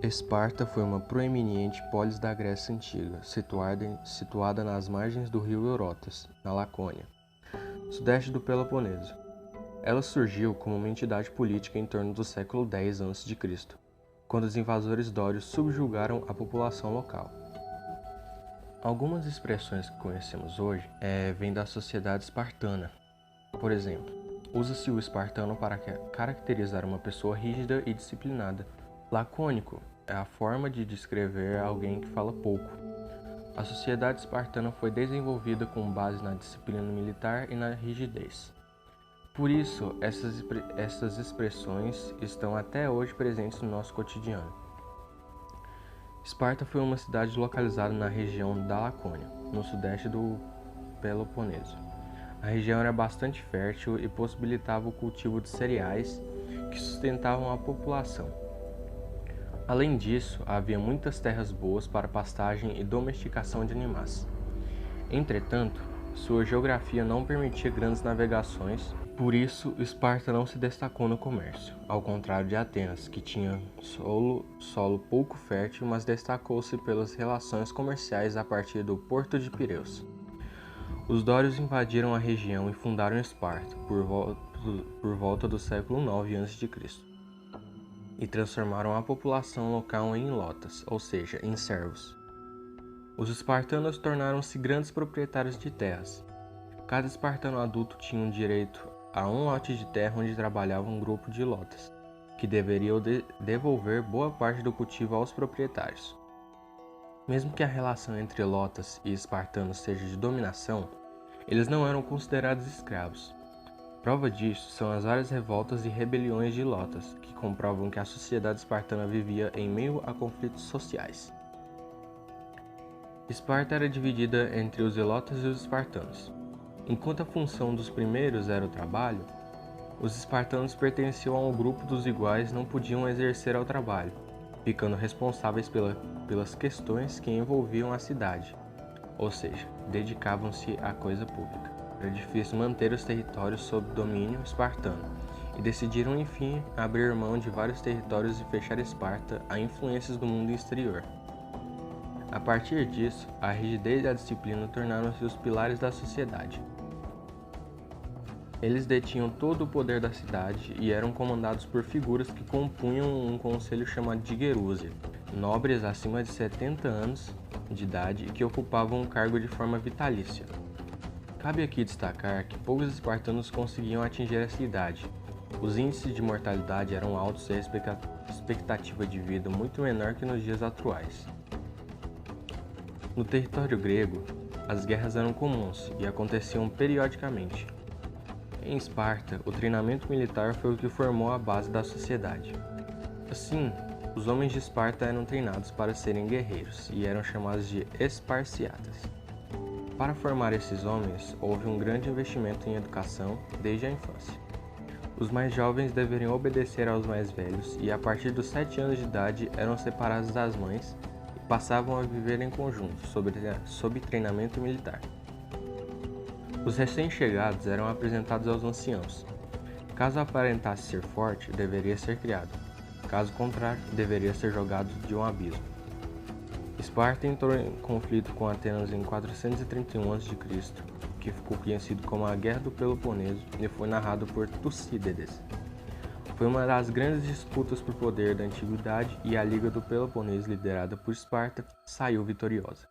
Esparta foi uma proeminente polis da Grécia Antiga, situada nas margens do rio Eurotas, na Lacônia, sudeste do Peloponeso. Ela surgiu como uma entidade política em torno do século X a.C., quando os invasores dórios subjugaram a população local. Algumas expressões que conhecemos hoje vêm da sociedade espartana. Por exemplo, usa-se o espartano para caracterizar uma pessoa rígida e disciplinada. Lacônico é a forma de descrever alguém que fala pouco. A sociedade espartana foi desenvolvida com base na disciplina militar e na rigidez. Por isso, essas expressões estão até hoje presentes no nosso cotidiano. Esparta foi uma cidade localizada na região da Lacônia, no sudeste do Peloponeso. A região era bastante fértil e possibilitava o cultivo de cereais que sustentavam a população. Além disso, havia muitas terras boas para pastagem e domesticação de animais. Entretanto, sua geografia não permitia grandes navegações, por isso Esparta não se destacou no comércio, ao contrário de Atenas, que tinha solo pouco fértil, mas destacou-se pelas relações comerciais a partir do porto de Pireus. Os dórios invadiram a região e fundaram Esparta por volta do século IX a.C. e transformaram a população local em ilotas, ou seja, em servos. Os espartanos tornaram-se grandes proprietários de terras. Cada espartano adulto tinha direito a um lote de terra onde trabalhava um grupo de ilotas, que deveriam devolver boa parte do cultivo aos proprietários. Mesmo que a relação entre ilotas e espartanos seja de dominação, eles não eram considerados escravos. Prova disso são as várias revoltas e rebeliões de ilotas, que comprovam que a sociedade espartana vivia em meio a conflitos sociais. Esparta era dividida entre os ilotas e os espartanos. Enquanto a função dos primeiros era o trabalho, os espartanos pertenciam a um grupo dos iguais não podiam exercer ao trabalho, ficando responsáveis pelas questões que envolviam a cidade, ou seja, dedicavam-se à coisa pública. Era difícil manter os territórios sob domínio espartano, e decidiram enfim abrir mão de vários territórios e fechar Esparta a influências do mundo exterior. A partir disso, a rigidez e a disciplina tornaram-se os pilares da sociedade. Eles detinham todo o poder da cidade e eram comandados por figuras que compunham um conselho chamado de Gerúsia, nobres acima de 70 anos de idade e que ocupavam o cargo de forma vitalícia. Cabe aqui destacar que poucos espartanos conseguiam atingir essa idade. Os índices de mortalidade eram altos e a expectativa de vida muito menor que nos dias atuais. No território grego, as guerras eram comuns e aconteciam periodicamente. Em Esparta, o treinamento militar foi o que formou a base da sociedade. Assim, os homens de Esparta eram treinados para serem guerreiros e eram chamados de esparciatas. Para formar esses homens, houve um grande investimento em educação desde a infância. Os mais jovens deveriam obedecer aos mais velhos e, a partir dos 7 anos de idade, eram separados das mães e passavam a viver em conjunto, sob treinamento militar. Os recém-chegados eram apresentados aos anciãos. Caso aparentasse ser forte, deveria ser criado. Caso contrário, deveria ser jogado de um abismo. Esparta entrou em conflito com Atenas em 431 a.C., que ficou conhecido como a Guerra do Peloponeso e foi narrado por Tucídides. Foi uma das grandes disputas por poder da antiguidade e a Liga do Peloponeso, liderada por Esparta, saiu vitoriosa.